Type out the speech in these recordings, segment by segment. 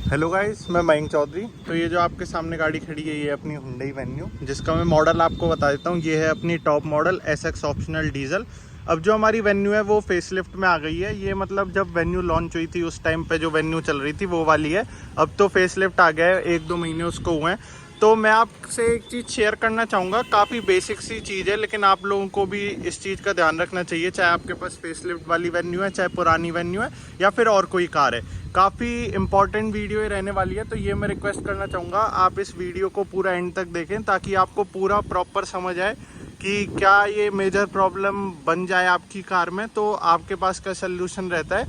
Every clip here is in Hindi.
हेलो गाइस, मैं मयंक चौधरी। तो ये जो आपके सामने गाड़ी खड़ी है ये अपनी हुंडई वेन्यू, जिसका मैं मॉडल आपको बता देता हूँ। ये है अपनी top model SX optional diesel. अब जो हमारी वेन्यू है वो फेसलिफ्ट में आ गई है। ये मतलब जब वेन्यू लॉन्च हुई थी उस टाइम पे जो वेन्यू चल रही थी वो वाली है। अब तो फेसलिफ्ट आ गया है, 1-2 महीने उसको हुए हैं। तो मैं आपसे एक चीज़ शेयर करना चाहूँगा। काफ़ी बेसिक सी चीज़ है, लेकिन आप लोगों को भी इस चीज़ का ध्यान रखना चाहिए, चाहे आपके पास फेसलिफ्ट वाली वेन्यू है, चाहे पुरानी वेन्यू है, या फिर और कोई कार है। काफ़ी इंपॉर्टेंट वीडियो ये रहने वाली है, तो ये मैं रिक्वेस्ट करना चाहूँगा आप इस वीडियो को पूरा एंड तक देखें, ताकि आपको पूरा प्रॉपर समझ आए कि क्या ये मेजर प्रॉब्लम बन जाए आपकी कार में तो आपके पास क्या सल्यूशन रहता है।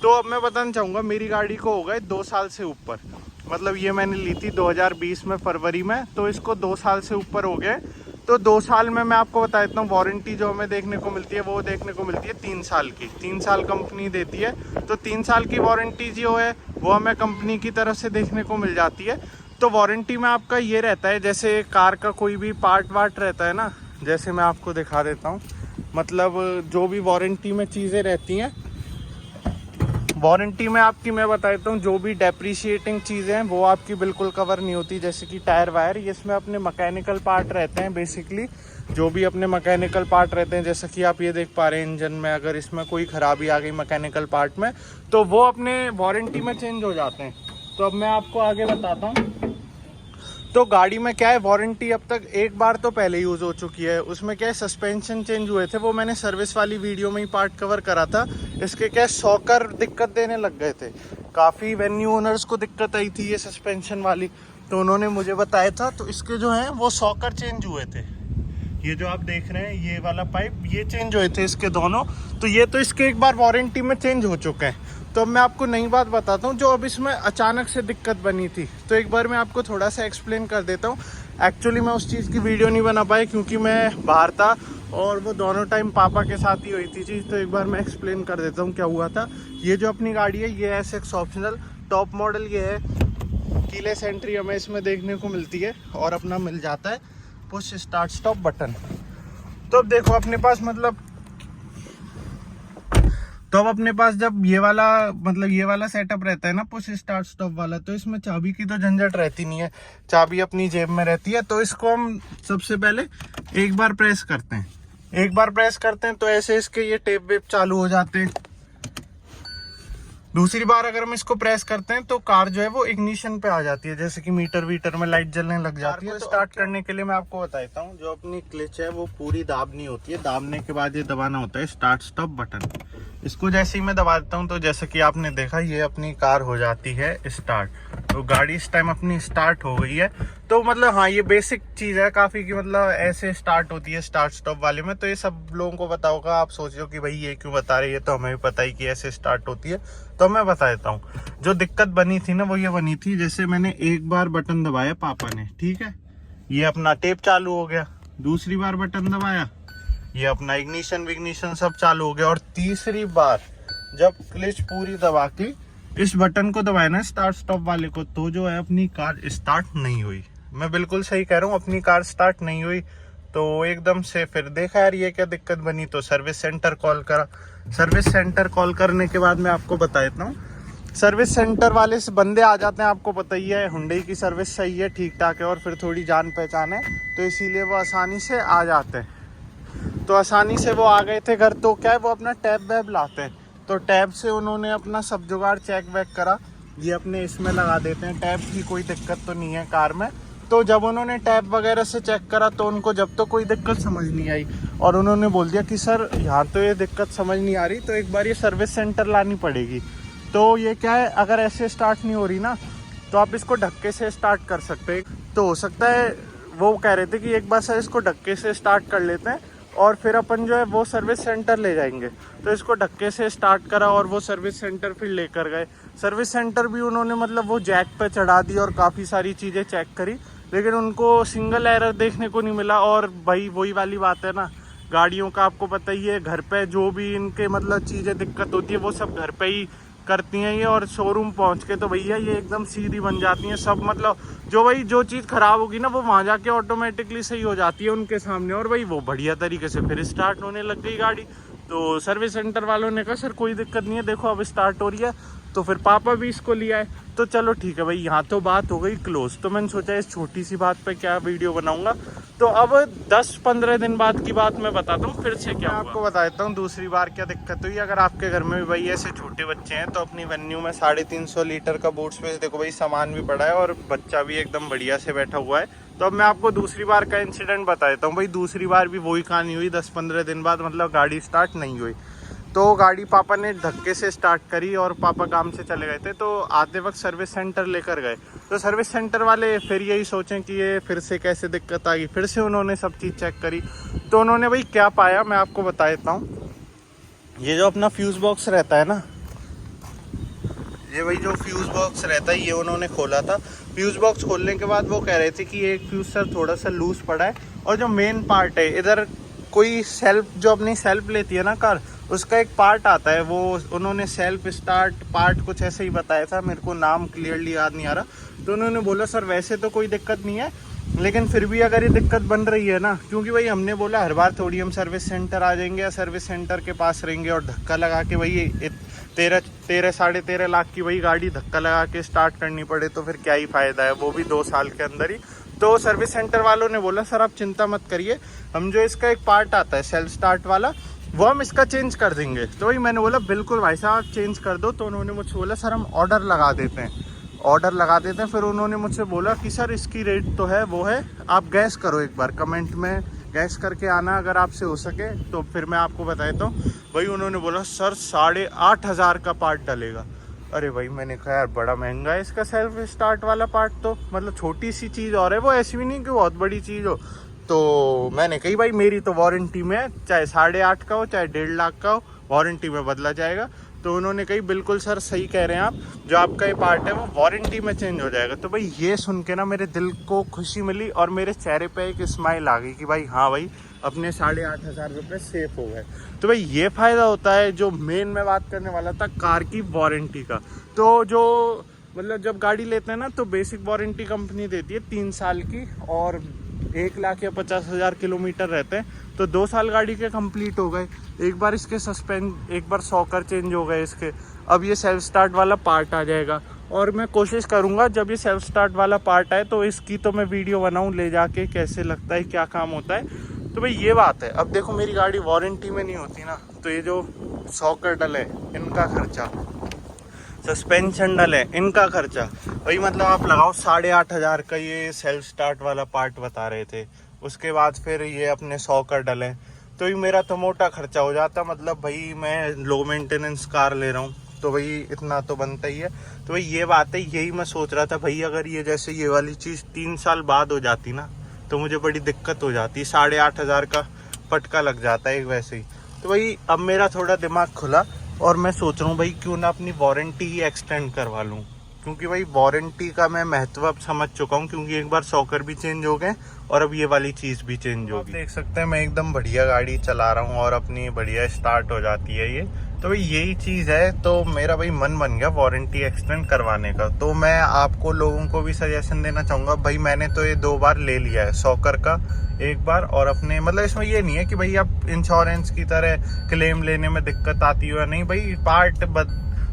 तो अब मैं बताना चाहूँगा, मेरी गाड़ी को हो गए 2 साल से ऊपर। मतलब ये मैंने ली थी 2020 में फरवरी में, तो इसको 2 साल से ऊपर हो गए। तो 2 साल में मैं आपको बता देता हूँ, वारंटी जो हमें देखने को मिलती है वो देखने को मिलती है 3 साल की। 3 साल कंपनी देती है, तो 3 साल की वारंटी जो है वो हमें कंपनी की तरफ से देखने को मिल जाती है। तो वारंटी में आपका ये रहता है, जैसे कार का कोई भी पार्ट वार्ट रहता है ना, जैसे मैं आपको दिखा देता हूँ। मतलब जो भी वारंटी में चीज़ें रहती हैं, वारंटी में आपकी मैं बता देता हूँ, जो भी डेप्रिशिएटिंग चीज़ें हैं वो आपकी बिल्कुल कवर नहीं होती। जैसे कि टायर वायर, ये इसमें अपने मैकेनिकल पार्ट रहते हैं बेसिकली। जो भी अपने मैकेनिकल पार्ट रहते हैं, जैसे कि आप ये देख पा रहे हैं इंजन में अगर इसमें कोई ख़राबी आ गई मैकेनिकल पार्ट में, तो वो अपने वारंटी में चेंज हो जाते हैं। तो अब मैं आपको आगे बताता हूँ। तो गाड़ी में क्या है, वारंटी अब तक एक बार तो पहले यूज़ हो चुकी है। उसमें क्या है, सस्पेंशन चेंज हुए थे, वो मैंने सर्विस वाली वीडियो में ही पार्ट कवर करा था। इसके क्या है, शॉकर दिक्कत देने लग गए थे। काफ़ी वेन्यू ओनर्स को दिक्कत आई थी ये सस्पेंशन वाली, तो उन्होंने मुझे बताया था। तो इसके जो हैं वो शॉकर चेंज हुए थे। ये जो आप देख रहे हैं ये वाला पाइप, ये चेंज हुए थे इसके दोनों। तो ये तो इसके एक बार वारंटी में चेंज हो चुके हैं। तो अब मैं आपको नई बात बताता हूँ, जो अब इसमें अचानक से दिक्कत बनी थी। तो एक बार मैं आपको थोड़ा सा एक्सप्लेन कर देता हूँ। एक्चुअली मैं उस चीज़ की वीडियो नहीं बना पाई क्योंकि मैं बाहर था, और वो दोनों टाइम पापा के साथ ही हुई थी चीज़। तो एक बार मैं एक्सप्लेन कर देता हूँ क्या हुआ था। ये जो अपनी गाड़ी है ये SX ऑप्शनल टॉप मॉडल ये है। कीलेस एंट्री हमें इसमें देखने को मिलती है, और अपना मिल जाता है पुश स्टार्ट स्टॉप बटन। तो अब देखो अपने पास तो अब अपने पास जब ये वाला सेटअप रहता है ना, पुश स्टार्ट स्टॉप वाला, तो इसमें चाबी की तो झंझट रहती नहीं है। चाबी अपनी जेब में रहती है। तो इसको हम सबसे पहले एक बार प्रेस करते हैं तो ऐसे इसके ये टेप वेप चालू हो जाते हैं। दूसरी बार अगर हम इसको प्रेस करते हैं तो कार जो है वो इग्निशन पे आ जाती है, जैसे कि मीटर वीटर में लाइट जलने लग जाती है। तो स्टार्ट करने के लिए मैं आपको बताता हूँ, जो अपनी क्लच है वो पूरी दाबनी होती है। दाबने के बाद ये दबाना होता है स्टार्ट स्टॉप बटन। इसको जैसे ही मैं दबा देता हूँ तो जैसे कि आपने देखा ये अपनी कार हो जाती है स्टार्ट। तो गाड़ी इस टाइम अपनी स्टार्ट हो गई है। तो मतलब हाँ, ये बेसिक चीज़ है काफ़ी, कि मतलब ऐसे स्टार्ट होती है स्टार्ट स्टॉप वाले में। तो ये सब लोगों को पता होगा। आप सोच रहे हो कि भाई ये क्यों बता रही है, तो हमें भी पता ही कि ऐसे स्टार्ट होती है। तो मैं बता देता हूँ, जो दिक्कत बनी थी ना वो ये बनी थी, जैसे मैंने एक बार बटन दबाया पापा ने, ठीक है, ये अपना टेप चालू हो गया। दूसरी बार बटन दबाया, ये अपना इग्निशन विग्निशन सब चालू हो गया। और तीसरी बार जब क्लच पूरी दबा के इस बटन को दबाया ना स्टार्ट स्टॉप वाले को, तो जो है अपनी कार स्टार्ट नहीं हुई। मैं बिल्कुल सही कह रहा हूँ, अपनी कार स्टार्ट नहीं हुई। तो एकदम से फिर देखा यार ये क्या दिक्कत बनी, तो सर्विस सेंटर कॉल करा। सर्विस सेंटर कॉल करने के बाद मैं आपको बता देता हूँ, सर्विस सेंटर वाले से बंदे आ जाते हैं। आपको पता ही है हुंडई की सर्विस सही है, ठीक ठाक है, और फिर थोड़ी जान पहचान है, तो इसीलिए वो आसानी से आ जाते हैं। तो आसानी से वो आ गए थे घर। तो क्या है, वो अपना टैब वैब लाते हैं, तो टैब से उन्होंने अपना सब जुगाड़ चेक वैक करा। ये अपने इसमें लगा देते हैं, टैब की कोई दिक्कत तो नहीं है कार में। तो जब उन्होंने टैब वगैरह से चेक करा तो उनको जब तो कोई दिक्कत समझ नहीं आई, और उन्होंने बोल दिया कि सर यहाँ तो ये दिक्कत समझ नहीं आ रही, तो एक बार ये सर्विस सेंटर लानी पड़ेगी। तो ये क्या है, अगर ऐसे स्टार्ट नहीं हो रही ना, तो आप इसको ढक्के से स्टार्ट कर सकते हैं। तो हो सकता है वो कह रहे थे कि एक बार सर इसको ढक्के से स्टार्ट कर लेते हैं, और फिर अपन जो है वो सर्विस सेंटर ले जाएंगे। तो इसको ढक्के से स्टार्ट करा, और वो सर्विस सेंटर फिर लेकर गए। सर्विस सेंटर भी उन्होंने मतलब वो जैक पे चढ़ा दी और काफ़ी सारी चीज़ें चेक करी, लेकिन उनको सिंगल एरर देखने को नहीं मिला। और भाई वही वाली बात है ना, गाड़ियों का आपको पता ही है, घर पे जो भी इनके मतलब चीज़ें दिक्कत होती है वो सब घर पे ही करती हैं ये, और शोरूम पहुंच के तो भैया ये एकदम सीधी बन जाती हैं सब। मतलब जो चीज़ ख़राब होगी ना वो वहाँ जाके ऑटोमेटिकली सही हो जाती है उनके सामने, और भाई वो बढ़िया तरीके से फिर स्टार्ट होने लग गई गाड़ी। तो सर्विस सेंटर वालों ने कहा सर कोई दिक्कत नहीं है, देखो अब स्टार्ट हो रही है। तो फिर पापा भी इसको ले आए। तो चलो ठीक है भाई, यहाँ तो बात हो गई क्लोज। तो मैंने सोचा इस छोटी सी बात पे क्या वीडियो बनाऊंगा। तो अब 10-15 दिन बाद की बात मैं बताता हूँ फिर से क्या आपको बता देता हूँ दूसरी बार क्या दिक्कत हुई। अगर आपके घर में भी भाई ऐसे छोटे बच्चे हैं तो अपनी वेन्यू में 350 लीटर का बूट स्पेस देखो भाई, सामान भी पड़ा है और बच्चा भी एकदम बढ़िया से बैठा हुआ है। तो अब मैं आपको दूसरी बार का इंसिडेंट बता देता हूँ भाई। दूसरी बार भी वही कहानी हुई 10-15 दिन बाद, मतलब गाड़ी स्टार्ट नहीं हुई। तो गाड़ी पापा ने धक्के से स्टार्ट करी और पापा काम से चले गए थे। तो आते वक्त सर्विस सेंटर लेकर गए। तो सर्विस सेंटर वाले फिर यही सोचें कि ये फिर से कैसे दिक्कत आ गई। फिर से उन्होंने सब चीज़ चेक करी। तो उन्होंने भाई क्या पाया मैं आपको बता देता हूँ। ये जो अपना फ्यूज़ बॉक्स रहता है ना, ये भाई जो फ्यूज़ बॉक्स रहता है ये उन्होंने खोला था। फ्यूज़ बॉक्स खोलने के बाद वो कह रहे थे कि एक फ्यूज़ सर थोड़ा सा लूज़ पड़ा है। और जो मेन पार्ट है इधर, कोई सेल्फ जो अपनी सेल्फ लेती है ना कार, उसका एक पार्ट आता है, वो उन्होंने सेल्फ स्टार्ट पार्ट कुछ ऐसे ही बताया था, मेरे को नाम क्लियरली याद नहीं आ रहा। तो उन्होंने बोला सर वैसे तो कोई दिक्कत नहीं है, लेकिन फिर भी अगर ये दिक्कत बन रही है ना, क्योंकि भाई हमने बोला हर बार थोड़ी हम सर्विस सेंटर आ जाएंगे या सर्विस सेंटर के पास रहेंगे और धक्का लगा के भाई 13-13.5 लाख की वही गाड़ी धक्का लगा के स्टार्ट करनी पड़े तो फिर क्या ही फ़ायदा है, वो भी 2 साल के अंदर ही। तो सर्विस सेंटर वालों ने बोला सर आप चिंता मत करिए, हम जो इसका एक पार्ट आता है सेल्फ स्टार्ट वाला वो हम इसका चेंज कर देंगे। तो भाई मैंने बोला बिल्कुल भाई साहब आप चेंज कर दो। तो उन्होंने मुझसे बोला सर हम ऑर्डर लगा देते हैं। फिर उन्होंने मुझसे बोला कि सर इसकी रेट तो है वो है, आप गैस करो एक बार, कमेंट में गैस करके आना अगर आपसे हो सके। तो फिर मैं आपको बता देता हूँ भाई। उन्होंने बोला सर 8,500 का पार्ट डलेगा। अरे भाई मैंने कहा यार बड़ा महंगा है इसका सेल्फ स्टार्ट वाला पार्ट, तो मतलब छोटी सी चीज़ और है वो, ऐसी भी नहीं कि बहुत बड़ी चीज़ हो। तो मैंने कही भाई मेरी तो वारंटी में है, चाहे 8.5 का हो चाहे 1.5 लाख का हो, वारंटी में बदला जाएगा। तो उन्होंने कही बिल्कुल सर सही कह रहे हैं आप, जो आपका ये पार्ट है वो वारंटी में चेंज हो जाएगा। तो भाई ये सुन के ना मेरे दिल को खुशी मिली और मेरे चेहरे पे एक स्माइल आ गई कि भाई हाँ भाई अपने 8,500 रुपये सेफ हो गए। तो भाई ये फ़ायदा होता है जो मेन मैं बात करने वाला था, कार की वारंटी का। तो जो मतलब जब गाड़ी लेते हैं ना तो बेसिक वारंटी कंपनी देती है 3 साल की, और 1 लाख या 50,000 किलोमीटर रहते हैं। तो 2 साल गाड़ी के कंप्लीट हो गए। एक बार इसके एक बार सॉकर चेंज हो गए इसके। अब ये सेल्फ स्टार्ट वाला पार्ट आ जाएगा और मैं कोशिश करूंगा जब ये सेल्फ स्टार्ट वाला पार्ट आए तो इसकी तो मैं वीडियो बनाऊं ले जाके, कैसे लगता है क्या काम होता है। तो भाई ये बात है। अब देखो मेरी गाड़ी वारंटी में नहीं होती ना, तो ये जो सॉकर डले इनका खर्चा, सस्पेंशन डले इनका खर्चा, भाई मतलब आप लगाओ 8,500 का ये सेल्फ स्टार्ट वाला पार्ट बता रहे थे। उसके बाद फिर ये अपने सॉकर डले, तो ये मेरा तो मोटा खर्चा हो जाता। मतलब भाई मैं लो मेंटेनेंस कार ले रहा हूँ तो भाई इतना तो बनता ही है। तो भाई ये बात है, यही मैं सोच रहा था भाई अगर ये जैसे ये वाली चीज़ 3 साल बाद हो जाती ना तो मुझे बड़ी दिक्कत हो जाती। 8,500 का पटका लग जाता है वैसे ही। तो भाई अब मेरा थोड़ा दिमाग खुला और मैं सोच रहा हूँ भाई क्यों ना अपनी वारंटी ही एक्सटेंड करवा लूँ, क्योंकि भाई वारंटी का मैं महत्व अब समझ चुका हूँ। क्योंकि एक बार सॉकर भी चेंज हो गए और अब ये वाली चीज़ भी चेंज होगी। देख सकते हैं मैं एकदम बढ़िया गाड़ी चला रहा हूँ और अपनी बढ़िया स्टार्ट हो जाती है ये। तो भाई यही चीज़ है। तो मेरा भाई मन बन गया वारंटी एक्सटेंड करवाने का। तो मैं आपको लोगों को भी सजेशन देना चाहूँगा। भाई मैंने तो ये 2 बार ले लिया है, सॉकर का 1 बार और अपने, मतलब इसमें ये नहीं है कि भाई आप इंश्योरेंस की तरह क्लेम लेने में दिक्कत आती हो या नहीं। भाई पार्ट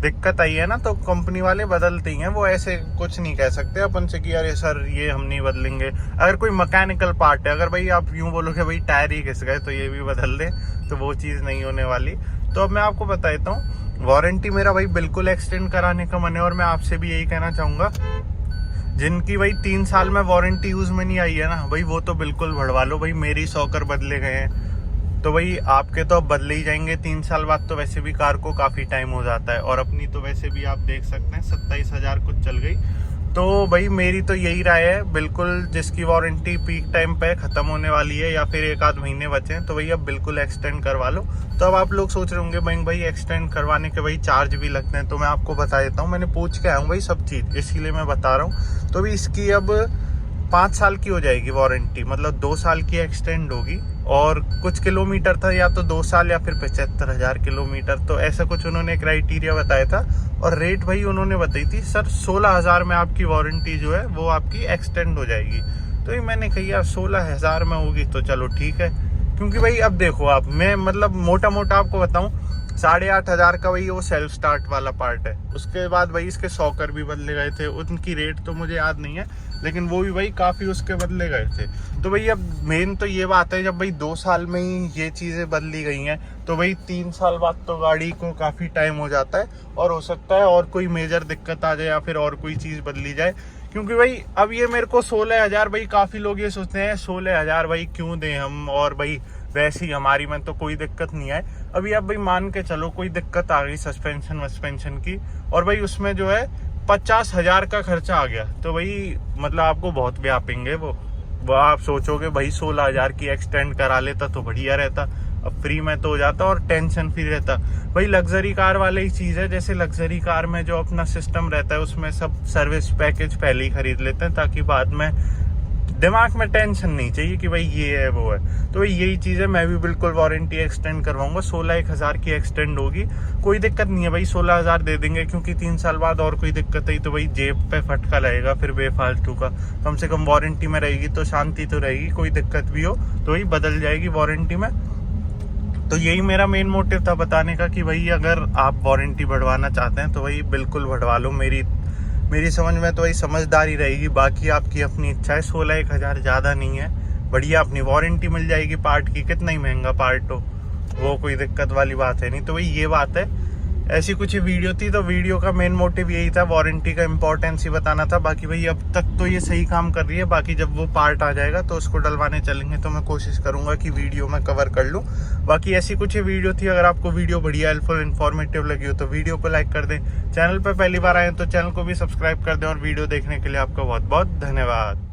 दिक्कत आई है ना तो कंपनी वाले बदलते ही हैं, वो ऐसे कुछ नहीं कह सकते अपन से कि अरे सर ये हम नहीं बदलेंगे। अगर कोई मैकेनिकल पार्ट है, अगर भाई आप यूँ बोलोगे भाई टायर ही घिस गए तो ये भी बदल दे, तो वो चीज़ नहीं होने वाली। तो अब मैं आपको बता देता हूँ वारंटी मेरा भाई बिल्कुल एक्सटेंड कराने का मन है। और मैं आपसे भी यही कहना चाहूँगा जिनकी भाई 3 साल में वारंटी यूज़ में नहीं आई है ना भाई, वो तो बिल्कुल बढ़वा लो। भाई मेरी सॉकर बदले गए हैं तो भाई आपके तो अब बदले ही जाएंगे 3 साल बाद। तो वैसे भी कार को काफ़ी टाइम हो जाता है और अपनी तो वैसे भी आप देख सकते हैं 27,000 कुछ चल गई। तो भाई मेरी तो यही राय है, बिल्कुल जिसकी वारंटी पीक टाइम पे ख़त्म होने वाली है या फिर 1 आध महीने बचे हैं तो भाई अब बिल्कुल एक्सटेंड करवा लो। तो अब आप लोग सोच रहे होंगे भाई एक्सटेंड करवाने के भाई चार्ज भी लगते हैं। तो मैं आपको बता देता हूँ, मैंने पूछ के आया हूँ भाई सब चीज़, इसीलिए मैं बता रहा हूँ। तो भी इसकी अब 5 साल की हो जाएगी वारंटी, मतलब 2 साल की एक्सटेंड होगी। और कुछ किलोमीटर था या तो 2 साल या फिर 75,000 किलोमीटर, तो ऐसा कुछ उन्होंने क्राइटेरिया बताया था। और रेट भाई उन्होंने बताई थी सर 16,000 में आपकी वारंटी जो है वो आपकी एक्सटेंड हो जाएगी। तो ये मैंने कही यार 16,000 में होगी तो चलो ठीक है। क्योंकि भाई अब देखो आप, मैं मतलब मोटा मोटा आपको बताऊं 8,500 का वही वो सेल्फ स्टार्ट वाला पार्ट है। उसके बाद भाई इसके सॉकर भी बदले गए थे, उनकी रेट तो मुझे याद नहीं है, लेकिन वो भी भाई काफ़ी उसके बदले गए थे। तो भाई अब मेन तो ये बात है, जब भाई 2 साल में ही ये चीज़ें बदली गई हैं तो भाई 3 साल बाद तो गाड़ी को काफ़ी टाइम हो जाता है, और हो सकता है और कोई मेजर दिक्कत आ जाए या फिर और कोई चीज़ बदली जाए। क्योंकि भाई अब ये मेरे को 16,000, भाई काफ़ी लोग ये सोचते हैं 16,000 भाई क्यों दें हम, और भाई वैसे ही हमारी में तो कोई दिक्कत नहीं है। अभी अब भाई मान के चलो कोई दिक्कत आ गई सस्पेंशन की, और भाई उसमें जो है 50,000 का खर्चा आ गया, तो भाई मतलब आपको बहुत व्यापेंगे वो आप सोचोगे भाई 16,000 की एक्सटेंड करा लेता तो बढ़िया रहता, अब फ्री में तो हो जाता और टेंशन फ्री रहता। भाई लग्जरी कार वाले ही चीज़ है, जैसे लग्जरी कार में जो अपना सिस्टम रहता है उसमें सब सर्विस पैकेज पहले ही खरीद लेते हैं, ताकि बाद में दिमाग में टेंशन नहीं चाहिए कि भाई ये है वो है। तो भाई यही चीज़ है, मैं भी बिल्कुल वारंटी एक्सटेंड करवाऊंगा, 16,000 की एक्सटेंड होगी, कोई दिक्कत नहीं है भाई, 16,000 दे देंगे, क्योंकि 3 साल बाद और कोई दिक्कत आई तो भाई जेब पे फटका लगेगा फिर बेफालतू का। कम से कम वारंटी में रहेगी तो शांति तो रहेगी, कोई दिक्कत भी हो तो वही बदल जाएगी वारंटी में। तो यही मेरा मेन मोटिव था बताने का कि भाई अगर आप वारंटी बढ़वाना चाहते हैं तो भाई बिल्कुल बढ़वा लो, मेरी समझ में तो वही समझदारी रहेगी, बाकी आपकी अपनी इच्छा है। 16,000 ज़्यादा नहीं है, बढ़िया अपनी वारंटी मिल जाएगी पार्ट की, कितना ही महंगा पार्ट हो वो कोई दिक्कत वाली बात है नहीं। तो भाई ये बात है, ऐसी कुछ वीडियो थी, तो वीडियो का मेन मोटिव यही था, वारंटी का इम्पोर्टेंस ही बताना था। बाकी भाई अब तक तो ये सही काम कर रही है, बाकी जब वो पार्ट आ जाएगा तो उसको डलवाने चलेंगे, तो मैं कोशिश करूंगा कि वीडियो में कवर कर लूँ। बाकी ऐसी कुछ वीडियो थी, अगर आपको वीडियो बढ़िया हेल्पफुल इन्फॉर्मेटिव लगी हो तो वीडियो को लाइक कर दें, चैनल पर पहली बार आए तो चैनल को भी सब्सक्राइब कर दें, और वीडियो देखने के लिए आपका बहुत बहुत धन्यवाद।